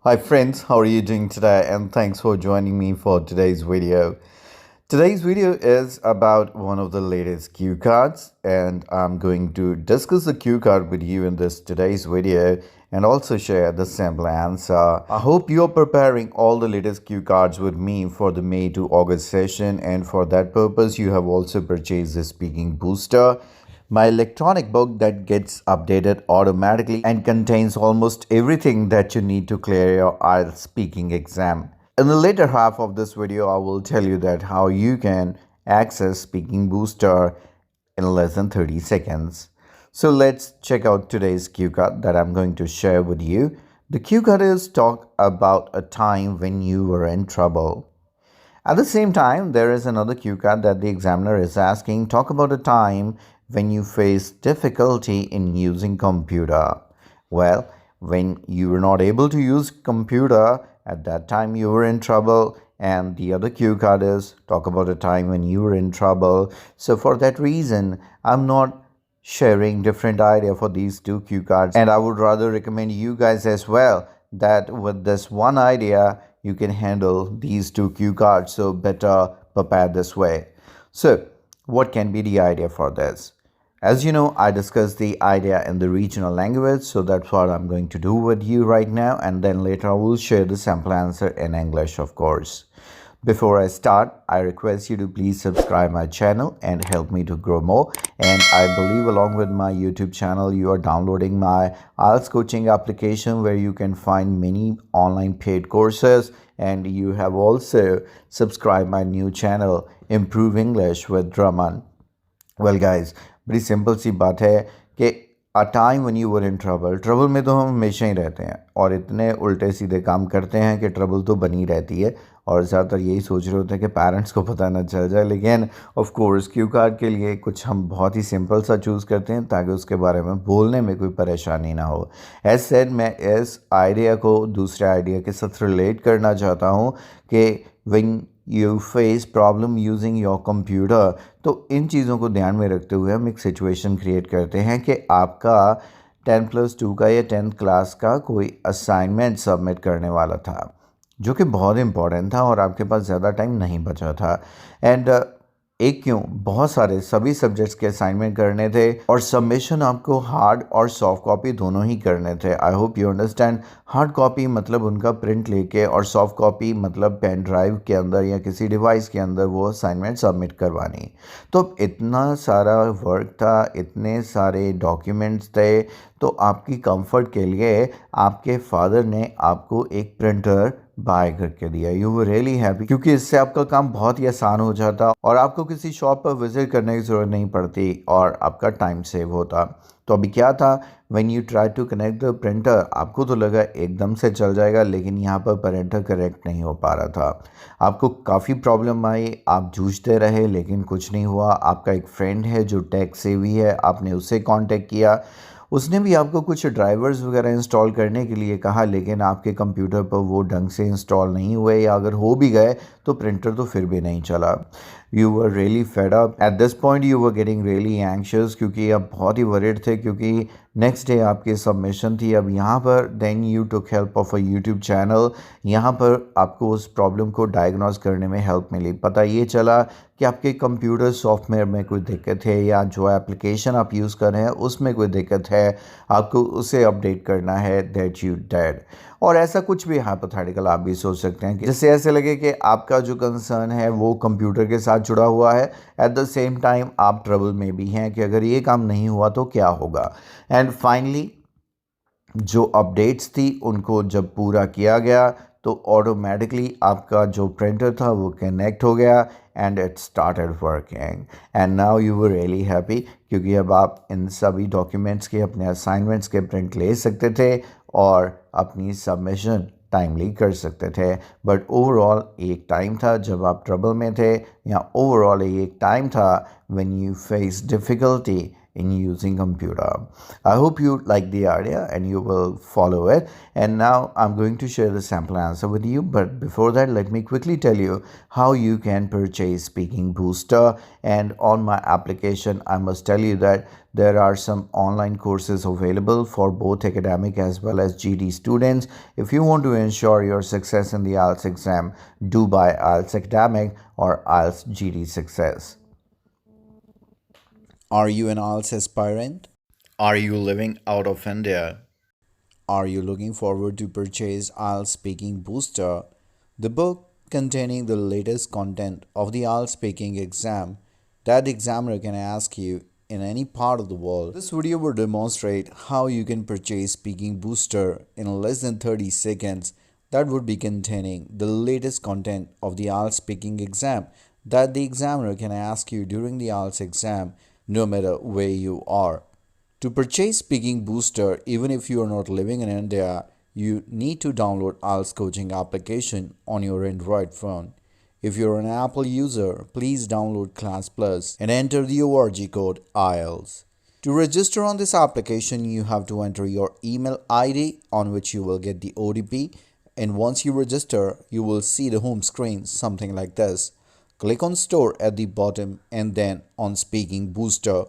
Hi friends, how are you doing today? And thanks for joining me for today's video. Today's video is about one of the latest cue cards, and I'm going to discuss the cue card with you in this today's video and also share the sample answer. I hope you're preparing all the latest cue cards with me for the May to August session, and for that purpose you have also purchased the speaking booster, my electronic book that gets updated automatically and contains almost everything that you need to clear your IELTS speaking exam. In the later half of this video, I will tell you that how you can access Speaking Booster in less than 30 seconds. So let's check out today's cue card that I'm going to share with you. The cue card is talk about a time when you were in trouble. At the same time, there is another cue card that the examiner is asking, talk about a time when you faced difficulty in using computer. Well, when you were not able to use computer, at that time you were in trouble. And the other cue card is talk about a time when you were in trouble. So for that reason, I'm not sharing different idea for these two cue cards, and I would rather recommend you guys as well that with this one idea you can handle these two cue cards, so better prepare this way. So what can be the idea for this? As you know, I discussed the idea in the regional language, so that's what I'm going to do with you right now, and then later I will share the sample answer in English, of course. Before I start, I request you to please subscribe my channel and help me to grow more. And I believe along with my YouTube channel, you are downloading my IELTS coaching application where you can find many online paid courses. And you have also subscribed my new channel, Improve English with Raman. Well guys, बड़ी simple सी बात है कि a time when you were in trouble में तो हम हमेशा ही रहते हैं और इतने उल्टे सीधे काम करते हैं कि ट्रबल तो बनी रहती है और ज़्यादातर यही सोच रहे होते हैं कि पेरेंट्स को पता ना चल जाए। लेकिन ऑफ कोर्स क्यू कार्ड के लिए कुछ हम बहुत ही सिंपल सा चूज़ करते हैं ताकि उसके बारे में बोलने में कोई परेशानी ना हो। एज सेड, मैं इस आइडिया को दूसरे आइडिया के साथ रिलेट करना चाहता हूँ कि when you face problem using your computer, तो इन चीज़ों को ध्यान में रखते हुए हम एक सिचुएशन क्रिएट करते हैं कि आपका 10+2 का या 10th क्लास का कोई असाइनमेंट सबमिट करने वाला था जो कि बहुत इंपॉर्टेंट था और आपके पास ज़्यादा टाइम नहीं बचा था। एंड एक क्यों, बहुत सारे सभी सब्जेक्ट्स के असाइनमेंट करने थे और सबमिशन आपको हार्ड और सॉफ्ट कॉपी दोनों ही करने थे। I hope you understand. Hard copy मतलब उनका प्रिंट लेके और सॉफ्ट कॉपी मतलब पेन ड्राइव के अंदर या किसी डिवाइस के अंदर वो असाइनमेंट सबमिट करवानी। तो इतना सारा वर्क था, इतने सारे डॉक्यूमेंट्स थे, तो आपकी कंफर्ट के लिए आपके फादर ने आपको एक प्रिंटर बाय करके दिया। यू वर रियली हैप्पी क्योंकि इससे आपका काम बहुत ही आसान हो जाता और आपको किसी शॉप पर विजिट करने की ज़रूरत नहीं पड़ती और आपका टाइम सेव होता। तो अभी क्या था, when you try to connect the printer, आपको तो लगा एकदम से चल जाएगा, लेकिन यहाँ पर प्रिंटर कनेक्ट नहीं हो पा रहा था। आपको काफ़ी प्रॉब्लम आई, आप जूझते रहे लेकिन कुछ नहीं हुआ। आपका एक फ्रेंड है जो टेक सेवी है, आपने उससे कांटेक्ट किया, उसने भी आपको कुछ ड्राइवर्स वगैरह इंस्टॉल करने के लिए कहा, लेकिन आपके कंप्यूटर पर वो ढंग से इंस्टॉल नहीं हुए या अगर हो भी गए तो प्रिंटर तो फिर भी नहीं चला। You were really fed up at this point, you were getting really anxious क्योंकि आप बहुत ही वरीड थे क्योंकि नेक्स्ट डे आपकी सबमिशन थी। अब यहाँ पर then you took help of a YouTube channel. यहाँ पर आपको उस प्रॉब्लम को डायग्नोज करने में हेल्प मिली। पता ये चला कि आपके कंप्यूटर सॉफ्टवेयर में कोई दिक्कत है या जो एप्लीकेशन आप यूज़ कर रहे हैं उसमें कोई दिक्कत है, आपको उसे अपडेट करना है, दैट यू डेड। और ऐसा कुछ भी हाइपोथेटिकल आप भी सोच सकते हैं कि जैसे ऐसे लगे कि आपका जो कंसर्न है वो कंप्यूटर के साथ जुड़ा हुआ है, एट द सेम टाइम आप ट्रबल में भी हैं कि अगर ये काम नहीं हुआ तो क्या होगा। एंड फाइनली जो अपडेट्स थी उनको जब पूरा किया गया तो ऑटोमेटिकली आपका जो प्रिंटर था वो कनेक्ट हो गया and it started working and now you were really happy क्योंकि अब आप इन सभी डॉक्यूमेंट्स के, अपने असाइनमेंट्स के प्रिंट ले सकते थे और अपनी सबमिशन टाइमली कर सकते थे। बट ओवरऑल एक टाइम था जब आप ट्रबल में थे, या ओवरऑल एक टाइम था when you face difficulty in using computer. I hope you like the idea and you will follow it. And now I'm going to share the sample answer with you. But before that, let me quickly tell you how you can purchase Speaking Booster. And on my application, I must tell you that there are some online courses available for both academic as well as GD students. If you want to ensure your success in the IELTS exam, do buy IELTS Academic or IELTS GD Success. Are you an IELTS aspirant? Are you living out of India? Are you looking forward to purchase IELTS Speaking Booster, the book containing the latest content of the IELTS speaking exam that the examiner can ask you in any part of the world? This video will demonstrate how you can purchase Speaking Booster in less than 30 seconds that would be containing the latest content of the IELTS speaking exam that the examiner can ask you during the IELTS exam no matter where you are. To purchase Speaking Booster, even if you are not living in India, you need to download IELTS coaching application on your Android phone. If you're an Apple user, please download ClassPlus and enter the ORG code IELTS. To register on this application, you have to enter your email ID on which you will get the OTP, and once you register, you will see the home screen something like this. Click on Store at the bottom and then on Speaking Booster.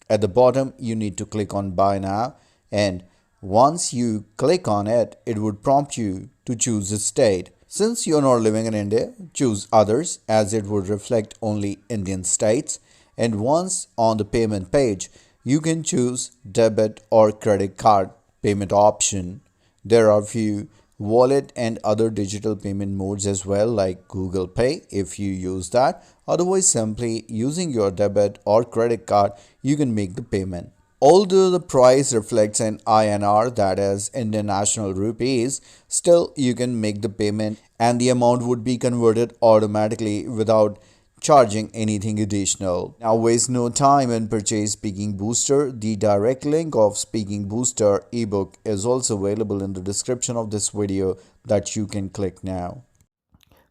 At the bottom, you need to click on Buy Now, and once you click on it, it would prompt you to choose a state. Since you're not living in India, choose Others as it would reflect only Indian states. And once on the payment page, you can choose debit or credit card payment option. There are few wallet and other digital payment modes as well, like Google Pay if you use that. Otherwise, simply using your debit or credit card, you can make the payment. Although the price reflects in INR, that is International Rupees, still you can make the payment and the amount would be converted automatically without charging anything additional. Now waste no time and purchase Speaking Booster. The direct link of Speaking Booster ebook is also available in the description of this video that you can click now.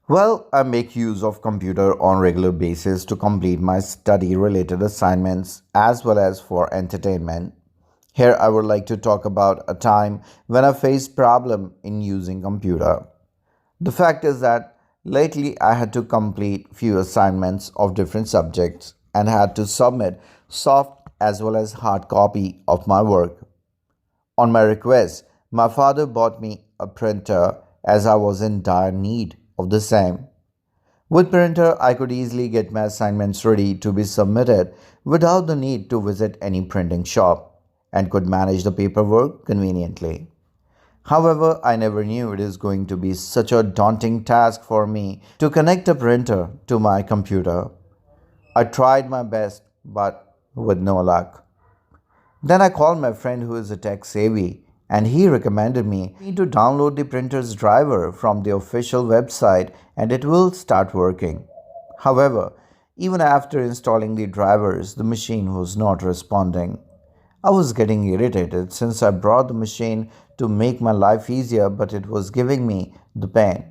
Well, I make use of computer on regular basis to complete my study related assignments as well as for entertainment. Here I would like to talk about a time when I faced problem in using computer. The fact is that lately I had to complete few assignments of different subjects and had to submit soft as well as hard copy of my work. On my request, my father bought me a printer as I was in dire need of the same. With printer, I could easily get my assignments ready to be submitted without the need to visit any printing shop and could manage the paperwork conveniently. However, I never knew it is going to be such a daunting task for me to connect a printer to my computer. I tried my best, but with no luck. Then I called my friend who is a tech savvy and he recommended me to download the printer's driver from the official website and it will start working. However, even after installing the drivers, the machine was not responding. I was getting irritated since I brought the machine to make my life easier, but it was giving me the pain.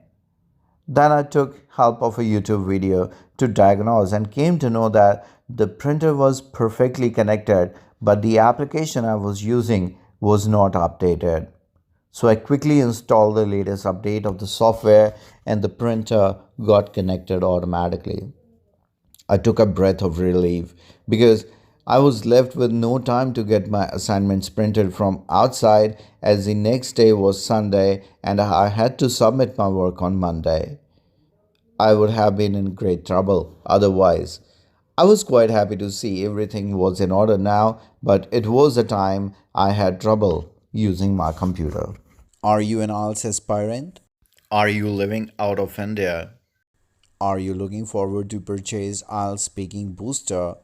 Then I took help of a YouTube video to diagnose and came to know that the printer was perfectly connected, but the application I was using was not updated. So I quickly installed the latest update of the software and the printer got connected automatically. I took a breath of relief because I was left with no time to get my assignments printed from outside as the next day was Sunday and I had to submit my work on Monday. I would have been in great trouble otherwise. I was quite happy to see everything was in order now, but it was a time I had trouble using my computer. Are you an IELTS aspirant? Are you living out of India? Are you looking forward to purchase IELTS Speaking Booster,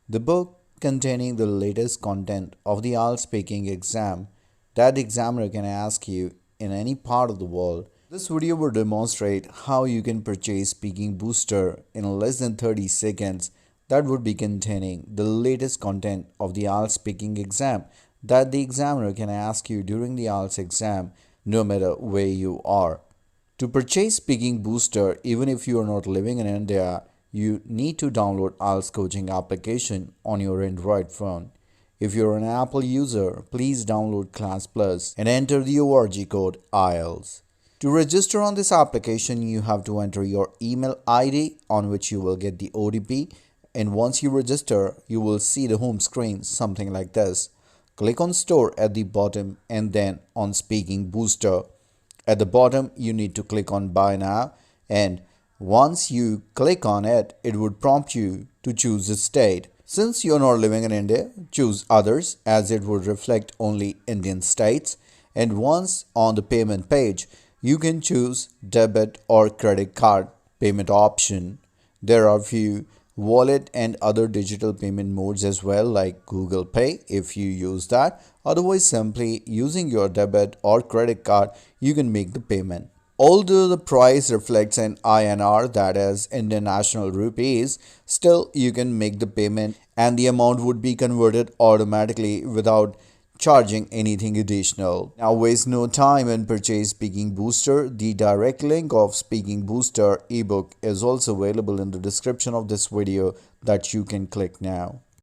the book containing the latest content of the IELTS speaking exam that the examiner can ask you in any part of the world? This video will demonstrate how you can purchase Speaking Booster in less than 30 seconds that would be containing the latest content of the IELTS speaking exam that the examiner can ask you during the IELTS exam no matter where you are. To purchase Speaking Booster, even if you are not living in India, you need to download IELTS coaching application on your Android phone. If you're an Apple user, please download Class Plus and enter the ORG code Ielts. To register on this application, you have to enter your email ID on which you will get the OTP, and once you register, you will see the home screen something like this. Click on Store at the bottom and then on Speaking Booster. At the bottom, you need to click on Buy Now, and once you click on it, it would prompt you to choose a state. Since you're not living in India, choose Others as it would reflect only Indian states. And once on the payment page, you can choose debit or credit card payment option. There are few wallet and other digital payment modes as well, like Google Pay if you use that. Otherwise, simply using your debit or credit card, you can make the payment. Although the price reflects an INR, that is International Rupees, still you can make the payment and the amount would be converted automatically without charging anything additional. Now waste no time and purchase Speaking Booster. The direct link of Speaking Booster ebook is also available in the description of this video that you can click now.